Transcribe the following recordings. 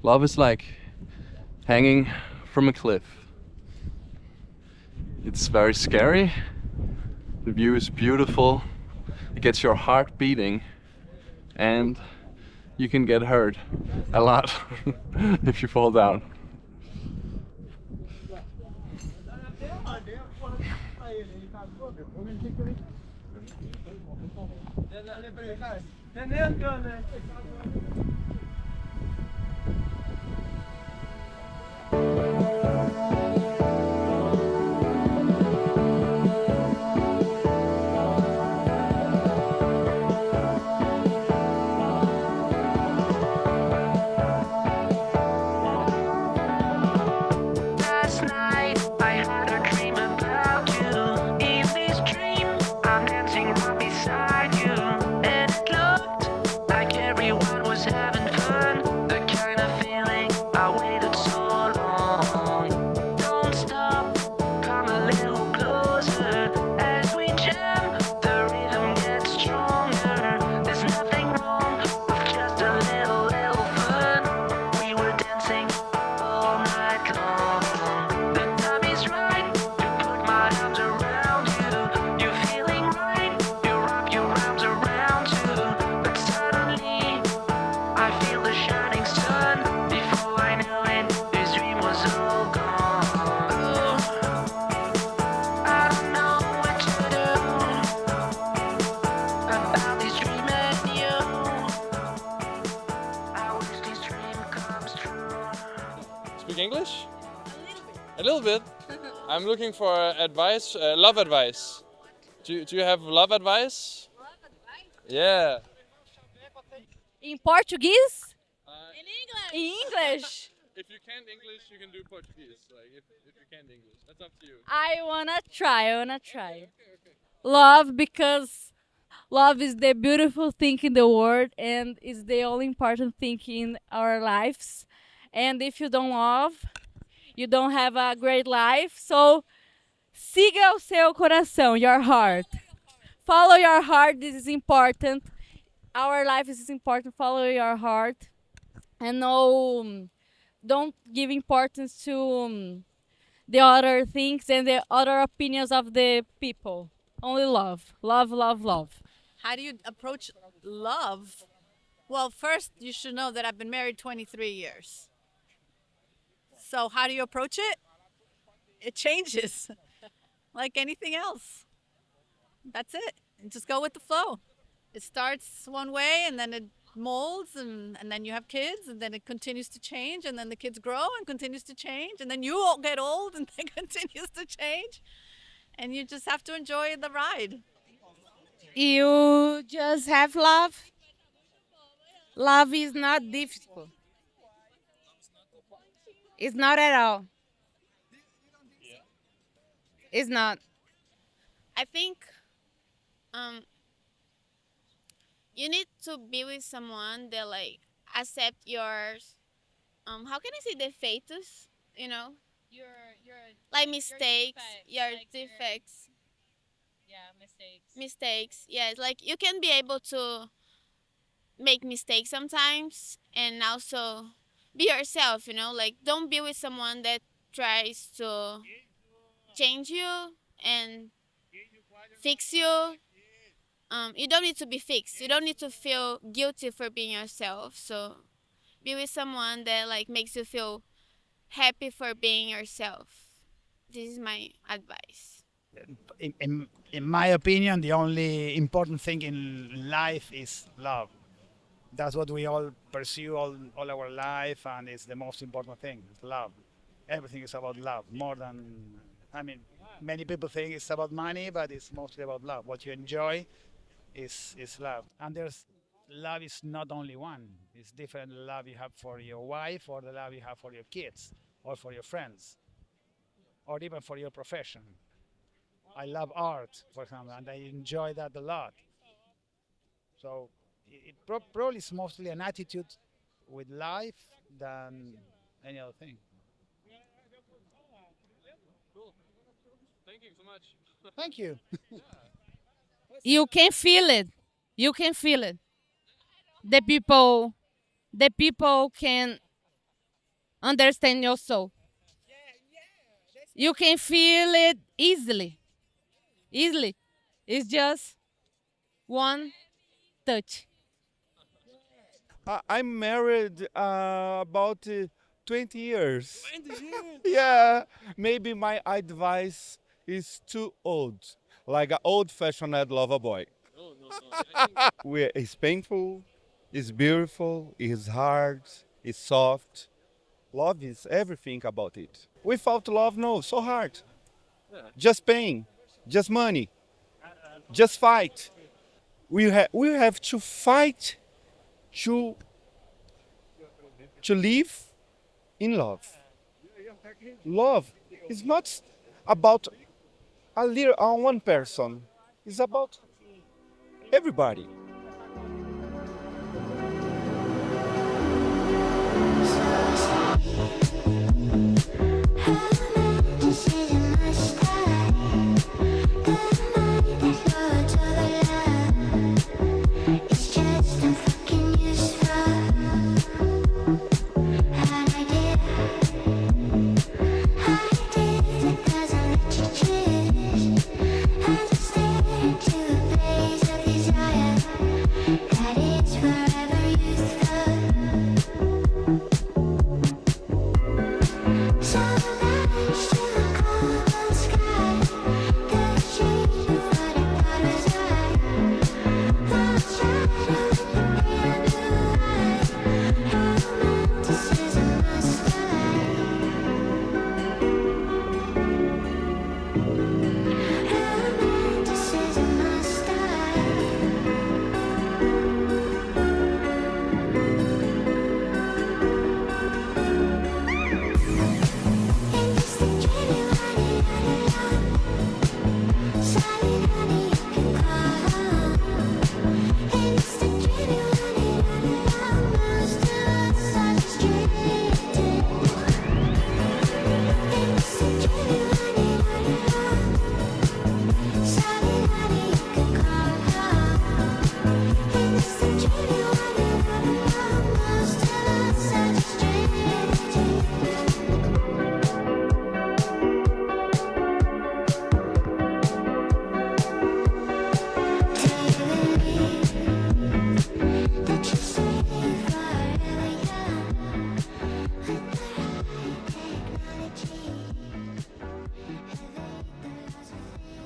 Love is like hanging from a cliff. It's very scary. The view is beautiful. It gets your heart beating, and you can get hurt a lot if you fall down. Last night I had a dream about you. In this dream, I'm dancing right beside you. And it looked like everyone was having fun. The kind of feeling I waited so long. Don't stop, come a little closer. As we jam, the rhythm gets stronger. There's nothing wrong with just a little fun. We were dancing all night long. The time is right to put my arms around you. You're feeling right, you wrap your arms around you. But suddenly, I feel the shining sun. Before I knew it, this dream was all gone. Ooh, I don't know what to do about this dream and you. I wish this dream comes true. Speak English? A little bit. I'm looking for advice, love advice. Do you have love advice? Yeah. In Portuguese? In In English? If you can't English, you can do Portuguese. Like if you can't English, that's up to you. I wanna try. Love, because love is the beautiful thing in the world and is the only important thing in our lives. And if you don't love, you don't have a great life. So siga o seu coração, your heart. Follow your heart. This is important. Our life is important. Follow your heart, and no, don't give importance to the other things and the other opinions of the people. Only love, love, love, love. How do you approach love? Well, first, you should know that I've been married 23 years. So, how do you approach it? It changes like anything else. That's it. And just go with the flow. It starts one way and then it molds, and then you have kids, and then it continues to change, and then the kids grow and continues to change, and then you all get old and it continues to change. And you just have to enjoy the ride. You just have love. Love is not difficult. It's not at all. It's not. I think um you need to be with someone that like accept your how can I say defeitos, you know? Your Like mistakes, your defects, mistakes. mistakes. Yes, like you can be able to make mistakes sometimes and also be yourself, you know? Like don't be with someone that tries to change you and fix you. You don't need to be fixed. You don't need to feel guilty for being yourself. So be with someone that like makes you feel happy for being yourself. This is my advice. In my opinion, the only important thing in life is love. That's what we all pursue all our life, and it's the most important thing. It's love. Everything is about love. More than, I mean, many people think it's about money, but it's mostly about love. What you enjoy is love. And there's love is not only one. It's different love you have for your wife, or the love you have for your kids, or for your friends, or even for your profession. I love art, for example, and I enjoy that a lot. So probably is mostly an attitude with life than any other thing. Cool. Thank you so much. Thank you. You can feel it. You can feel it. The people can understand your soul. You can feel it easily. Easily. It's just one touch. I'm married about 20 years. 20 years? Yeah, maybe my advice is too old, like an old-fashioned lover boy. It's painful, it's beautiful, it's hard, it's soft. Love is everything about it. Without love, no, so hard. Just pain, just money, just fight. We have to fight to live in love. Love is not about one person. It's about everybody.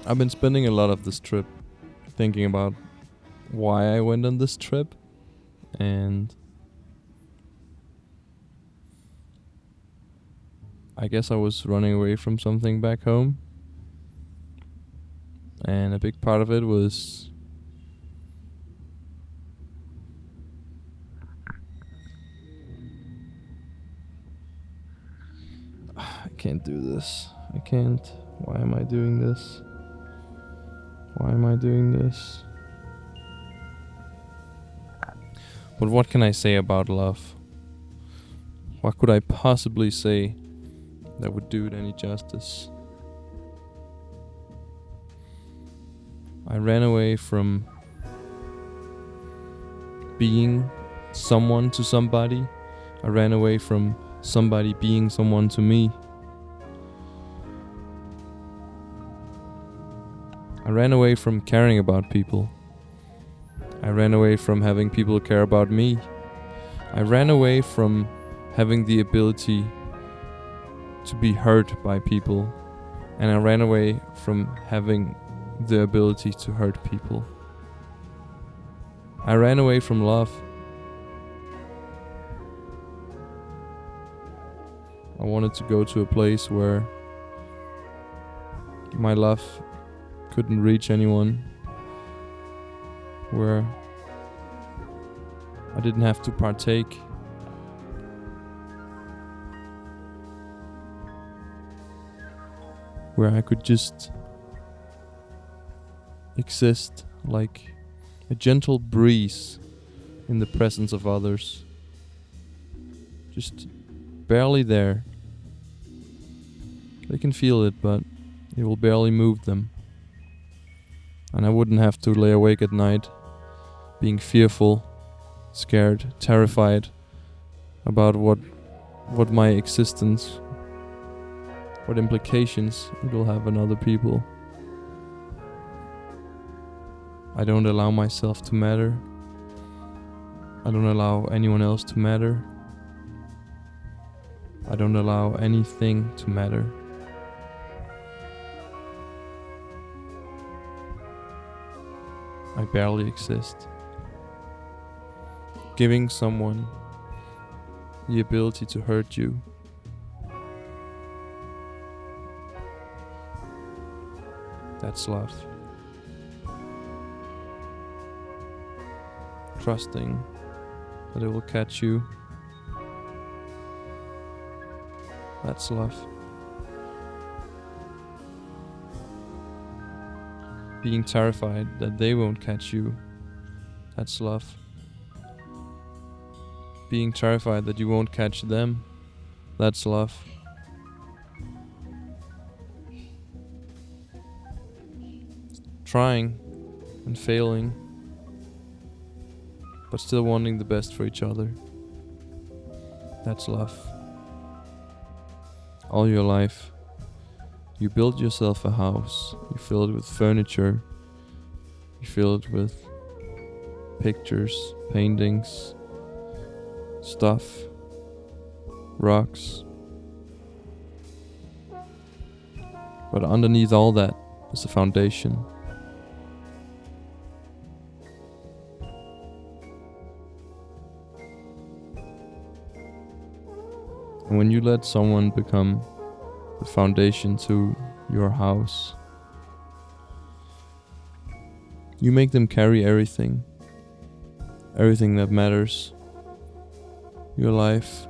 I've been spending a lot of this trip thinking about why I went on this trip, and I guess I was running away from something back home, and a big part of it was I can't do this. I can't. Why am I doing this? Why am I doing this? But what can I say about love? What could I possibly say that would do it any justice? I ran away from being someone to somebody. I ran away from somebody being someone to me. I ran away from caring about people. I ran away from having people care about me. I ran away from having the ability to be hurt by people. And I ran away from having the ability to hurt people. I ran away from love. I wanted to go to a place where my love couldn't reach anyone, where I didn't have to partake, where I could just exist like a gentle breeze in the presence of others, just barely there. They can feel it, but it will barely move them. And I wouldn't have to lay awake at night being fearful, scared, terrified about what what my existence, what implications it will have on other people. I don't allow myself to matter. I don't allow anyone else to matter. I don't allow anything to matter. I barely exist. Giving someone the ability to hurt you, that's love. Trusting that it will catch you, that's love. Being terrified that they won't catch you, that's love. Being terrified that you won't catch them, that's love. Trying and failing, but still wanting the best for each other, that's love. All your life, you build yourself a house, you fill it with furniture, you fill it with pictures, paintings, stuff, rocks. But underneath all that is a foundation. And when you let someone become the foundation to your house, you make them carry everything that matters. Your life,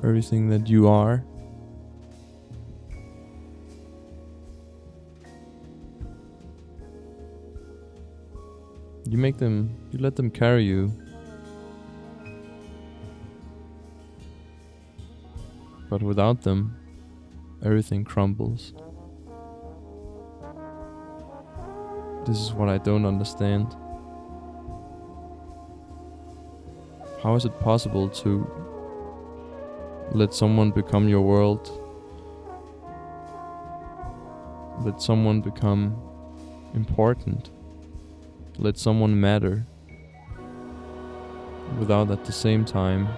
everything that you are. You let them carry you. But without them, everything crumbles. This is what I don't understand. How is it possible to let someone become your world? Let someone become important? Let someone matter? Without at the same time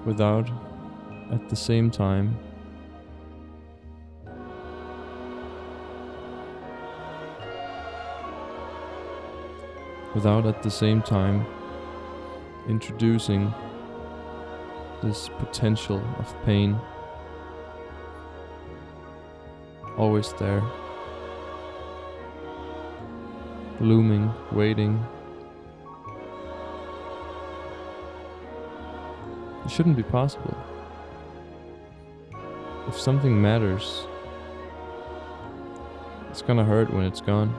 without at the same time introducing this potential of pain, always there, looming, waiting. It shouldn't be possible. If something matters, it's gonna hurt when it's gone.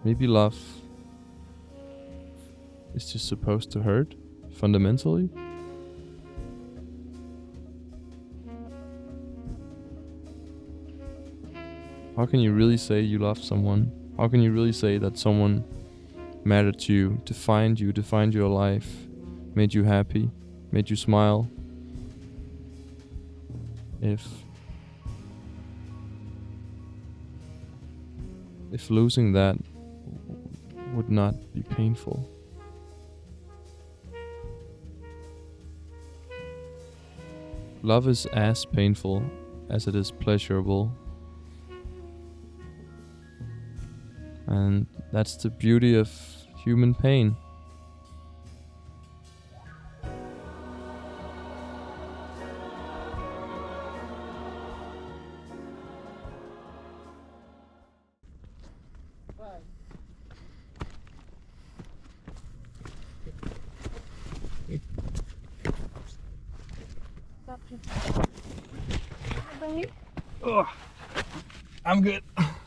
Maybe love is just supposed to hurt, fundamentally. How can you really say you love someone? How can you really say that someone mattered to you, defined your life, made you happy, made you smile, if losing that would not be painful? Love is as painful as it is pleasurable. And that's the beauty of human pain. I'm good.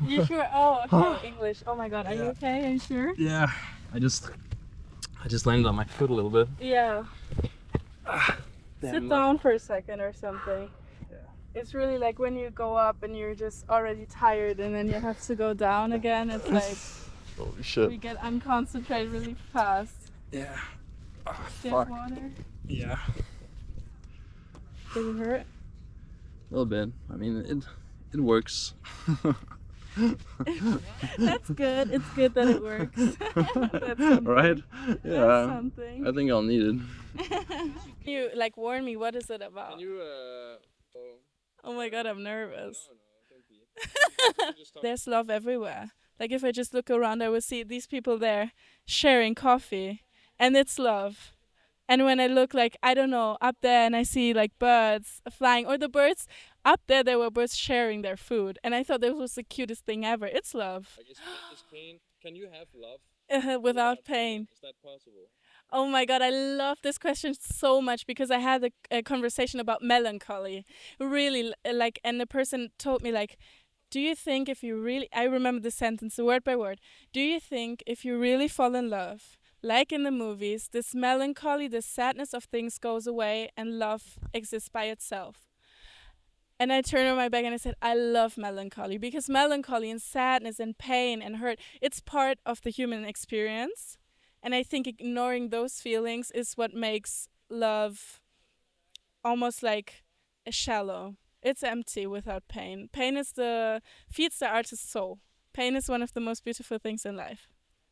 You sure? Oh, okay. English. Oh my god, are you okay? Are you sure? Yeah, I just landed on my foot a little bit. Yeah. sit down for a second or something. It's really like when you go up and you're just already tired and then you have to go down again. It's like Holy shit. we get unconcentrated really fast. Yeah. Oh, Do you have water? Yeah. Did it hurt? A little bit. I mean, it works. That's good. It's good that it works. That's something. Right? Yeah. That's something. I think I'll need it. You like warn me. What is it about? you? Oh my god, I'm nervous. There's love everywhere. Like if I just look around, I will see these people there sharing coffee, and it's love. And when I look like I don't know up there and I see like birds flying, or the birds up there were birds sharing their food, and I thought this was the cutest thing ever. It's love. Can you have love Without pain. Is that possible? Oh my god, I love this question so much because I had a conversation about melancholy. Really, like, and the person told me, like, do you think if you really, I remember the sentence word by word, do you think if you really fall in love, like in the movies, this melancholy, the sadness of things goes away and love exists by itself? And I turned on my back and I said, I love melancholy because melancholy and sadness and pain and hurt, it's part of the human experience. And I think ignoring those feelings is what makes love almost like shallow. It's empty without pain. Pain feeds the artist's soul. Pain is one of the most beautiful things in life.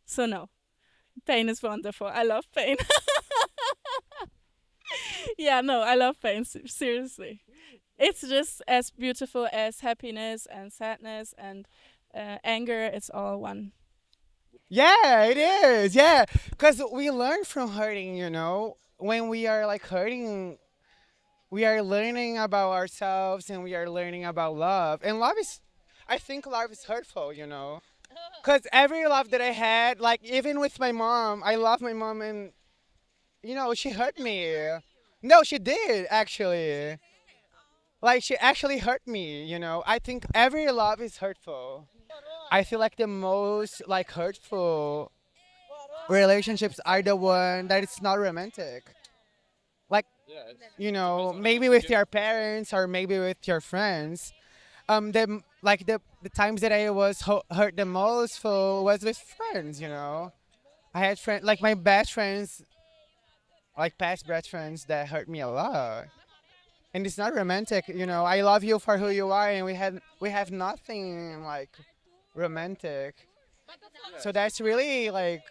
So no, pain is wonderful. I love pain. Yeah, no, I love pain. Seriously. It's just as beautiful as happiness and sadness and anger. It's all one. Yeah, it is. Yeah, because we learn from hurting, you know. When we are like hurting, we are learning about ourselves and we are learning about love. And love is, I think love is hurtful, you know. Because every love that I had, like even with my mom, I love my mom and, you know, she hurt me. No, she did actually. Like she actually hurt me, you know. I think every love is hurtful. I feel like the most like hurtful relationships are the one that it's not romantic. Like, you know, maybe with your parents or maybe with your friends. The times that I was hurt the most for was with friends, you know. I had friends like my best friends, like past best friends that hurt me a lot. And it's not romantic, you know. I love you for who you are, and we have nothing like romantic. So that's really like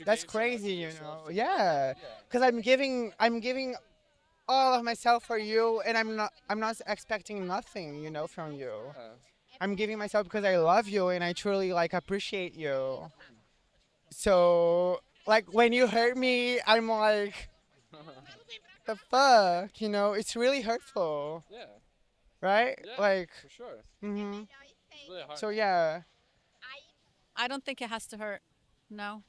that's crazy, you know. Yeah, because I'm giving all of myself for you, and I'm not expecting nothing, you know, from you. I'm giving myself because I love you and I truly like appreciate you. So like when you hurt me, I'm like the fuck, you know. It's really hurtful, Yeah. right? Like, For sure. mhm. It's really hard. So yeah. I don't think it has to hurt. No.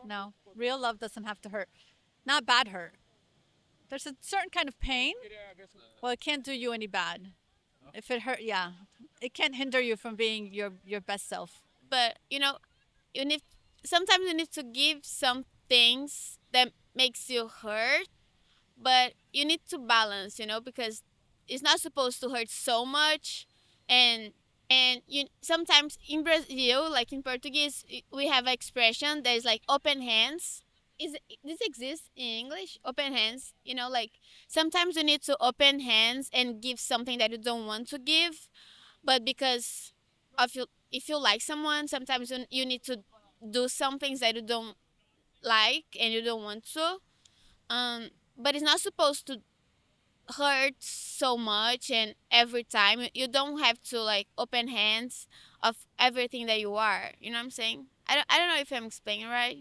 No. Real love doesn't have to hurt. Not bad hurt. There's a certain kind of pain. Well, it can't do you any bad. If it hurt, yeah. It can't hinder you from being your best self. But you know, you need sometimes you need to give some things that makes you hurt, but you need to balance, you know, because it's not supposed to hurt so much. And you sometimes in Brazil, like in Portuguese, we have an expression that is like open hands. Is this exists in English? Open hands, you know, like sometimes you need to open hands and give something that you don't want to give, but because of you, if you like someone, sometimes you need to do some things that you don't like and you don't want to. But it's not supposed to hurt so much and every time you don't have to like open hands of everything that you are, you know what I'm saying? I don't know if I'm explaining right.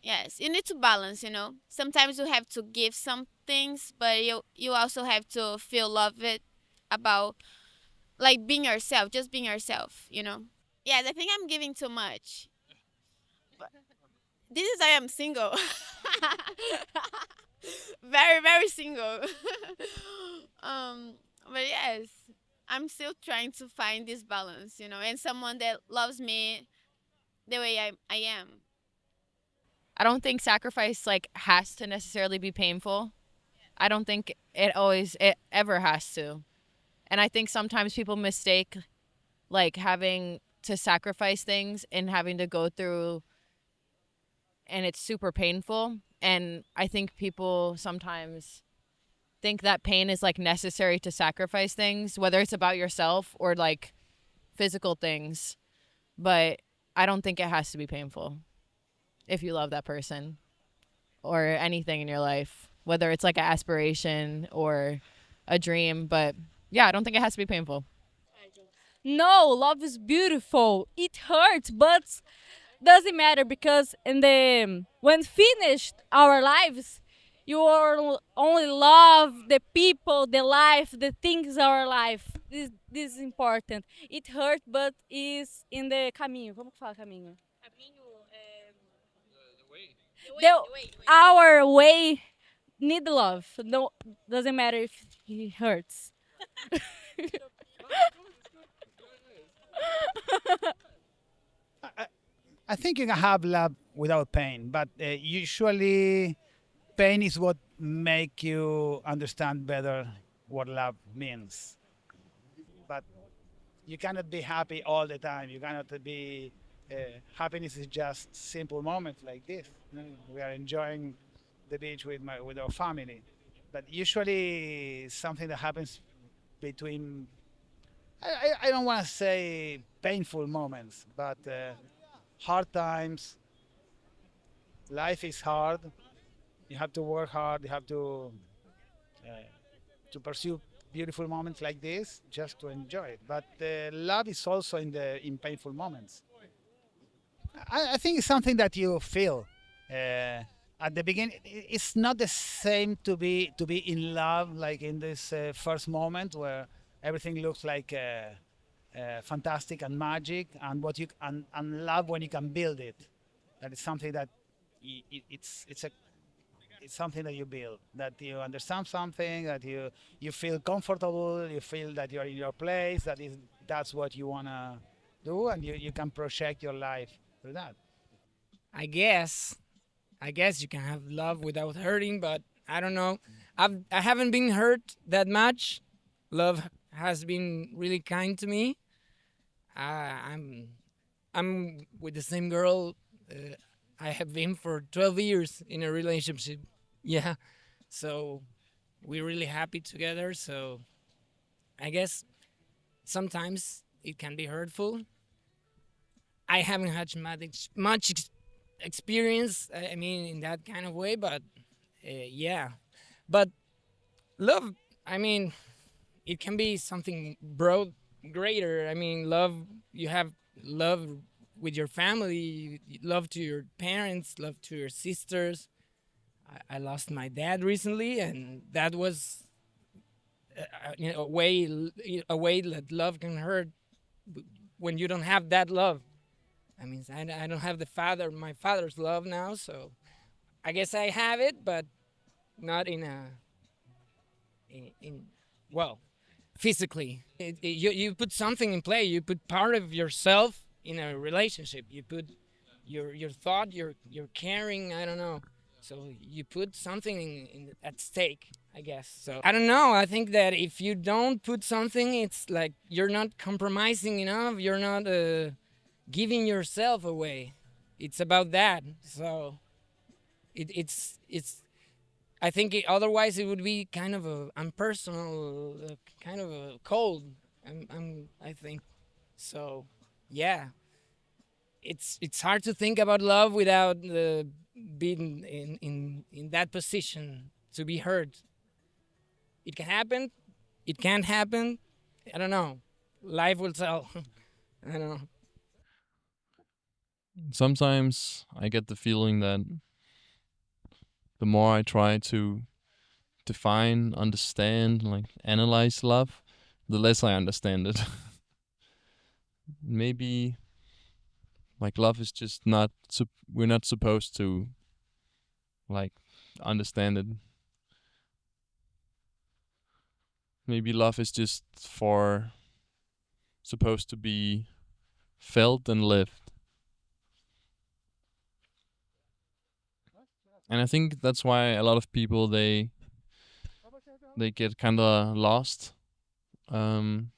Yes, you need to balance, you know. Sometimes you have to give some things, but you also have to feel love it about like being yourself, just being yourself, you know. Yes, I think I'm giving too much. But this is I am single. Very, very single. um, but yes, I'm still trying to find this balance, you know, and someone that loves me the way I am. I don't think sacrifice like has to necessarily be painful. I don't think it ever has to. And I think sometimes people mistake like having to sacrifice things and having to go through, and it's super painful. And I think people sometimes think that pain is like necessary to sacrifice things, whether it's about yourself or like physical things. But I don't think it has to be painful if you love that person or anything in your life, whether it's like an aspiration or a dream. But yeah, I don't think it has to be painful. No, love is beautiful. It hurts, but doesn't matter because in the when finished our lives, you only love the people, the life, the things our life. This is important. It hurt, but is in the caminho. Como que fala caminho? Our way need love. No, doesn't matter if it hurts. I think you can have love without pain, but usually pain is what make you understand better what love means. But you cannot be happy all the time. You cannot be happiness is just simple moments like this. We are enjoying the beach with our family, but usually something that happens between I don't want to say painful moments, but hard times. Life is hard. You have to work hard. You have to pursue beautiful moments like this just to enjoy it. But love is also in painful moments. I think it's something that you feel at the beginning. It's not the same to be in love like in this first moment where everything looks like fantastic and magic, and what you and love when you can build it. That is something that it's something that you build, that you understand something, that you feel comfortable, you feel that you're in your place, that's what you wanna do, and you can project your life through that. I guess. I guess you can have love without hurting, but I don't know. I haven't been hurt that much. Love has been really kind to me. I'm I'm with the same girl. I have been for 12 years in a relationship. Yeah, so we're really happy together. So I guess sometimes it can be hurtful. I haven't had much experience. I mean, in that kind of way, but yeah. But love, I mean, it can be something broad, greater. I mean, love. You have love with your family, love to your parents, love to your sisters. I lost my dad recently, and that was a way that love can hurt when you don't have that love. I mean, I don't have my father's love now, so I guess I have it, but not in well, physically. You put something in play. You put part of yourself in a relationship. You put your thought, your caring. I don't know. So you put something at stake, I guess. So I don't know. I think that if you don't put something, it's like you're not compromising enough. You're not giving yourself away. It's about that. So it's I think otherwise it would be kind of a impersonal, kind of a cold. I think so. Yeah, it's hard to think about love without being in that position to be hurt. It can happen. It can't happen. I don't know. Life will tell. I don't know. Sometimes I get the feeling that the more I try to define, understand, like analyze love, the less I understand it. Maybe like love is just not we're not supposed to like understand it. Maybe love is just for supposed to be felt and lived. And I think that's why a lot of people they get kind of lost um,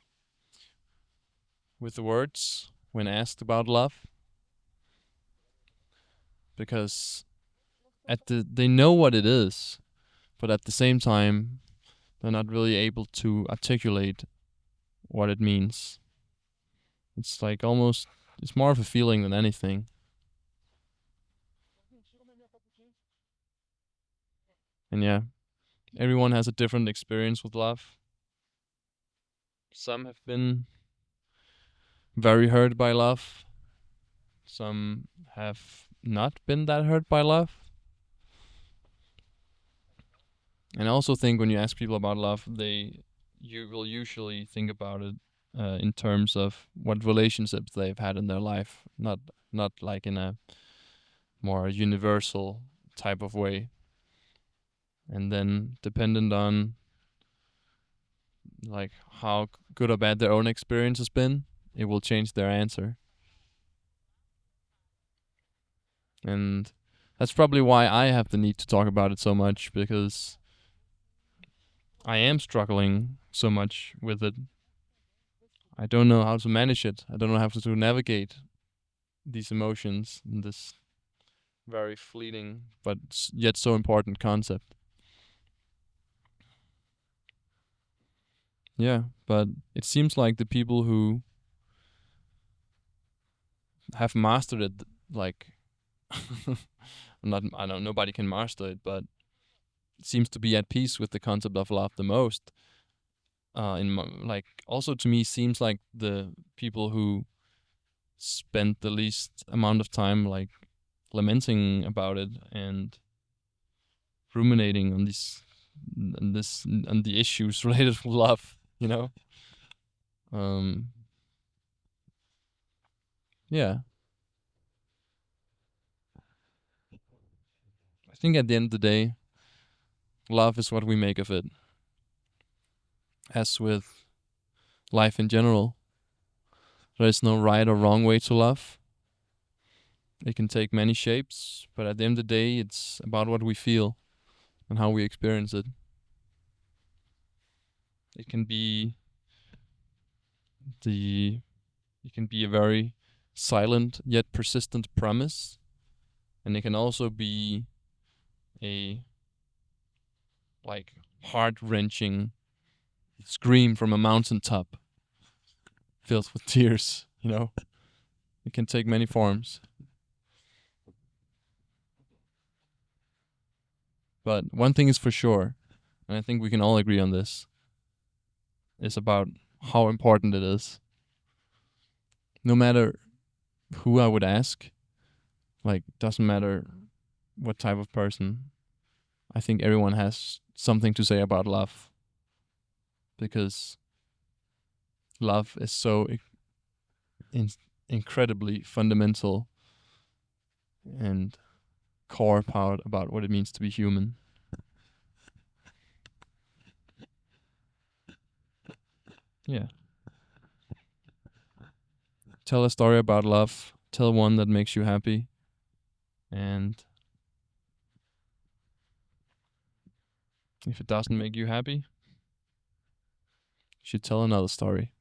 with the words when asked about love, because they know what it is, but at the same time they're not really able to articulate what it means. It's like almost it's more of a feeling than anything. And yeah, everyone has a different experience with love. Some have been very hurt by love. Some have not been that hurt by love. And I also think when you ask people about love, you will usually think about it in terms of what relationships they've had in their life, not like in a more universal type of way. And then dependent on like how good or bad their own experience has been, it will change their answer. And that's probably why I have the need to talk about it so much, because I am struggling so much with it. I don't know how to manage it. I don't know how to navigate these emotions in this very fleeting but yet so important concept. Yeah, but it seems like the people who have mastered it, like, not I know nobody can master it, but seems to be at peace with the concept of love the most. Like also to me seems like the people who spend the least amount of time like lamenting about it and ruminating on on the issues related to love, you know. Um, yeah, I think at the end of the day, love is what we make of it. As with life in general, there is no right or wrong way to love. It can take many shapes, but at the end of the day, it's about what we feel and how we experience it. It can be the it can be a very silent yet persistent promise, and it can also be a like heart-wrenching scream from a mountaintop filled with tears, you know. It can take many forms. But one thing is for sure, and I think we can all agree on this, is about how important it is. No matter who I would ask, like, doesn't matter what type of person, I think everyone has something to say about love. Because love is so incredibly fundamental and core part about what it means to be human. Yeah. Tell a story about love. Tell one that makes you happy. And if it doesn't make you happy, you should tell another story.